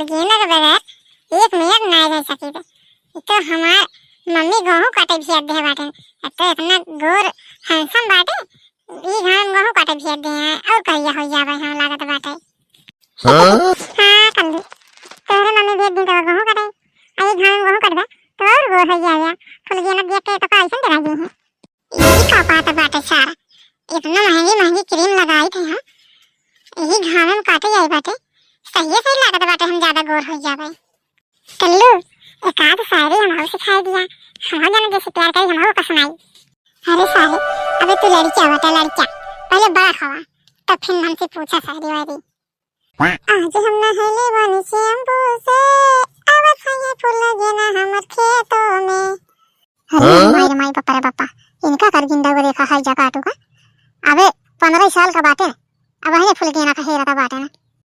फुलगेना के बगैर एक मिनट ना रह सकी तो हमार मम्मी गेहूं काटे भी दे बाटे तो इतना गोर हैंडसम बाटे ई घाम गेहूं काटे भी दे और कहिया हो जावे हम लागत बाटे। हां कल तोरे मम्मी भी एक दिन तो गेहूं काटे आई घाम गेहूं काटबा तो और गोर हो जावे फुलगेना देख के तो कैसन दे रही है ई का बात बाटे सारा इतना महंगी क्रीम लगाई थे हम यही घाम में काटे जाए बाटे सही लागत बाटे हम ज्यादा गोर हो जावे। कल्लू एक आध शायरी हमको सिखाई दिया हम जाने जैसे प्यार करी हमको का सुनाई। अरे साले अबे तू लड़का बता लड़का पहले बड़ा खवा तब फिर हमसे पूछा शायरी वायरी। आज हम नहले बनी शैम्पू से अब खाए फूल गेना हमर खेतों में। अरे माई पापा रे पापा इनका कर गिंदा को देखा है जकाटू का अबे 15 साल का बाटे अब है फूल गेना का हेरा का बाटे ना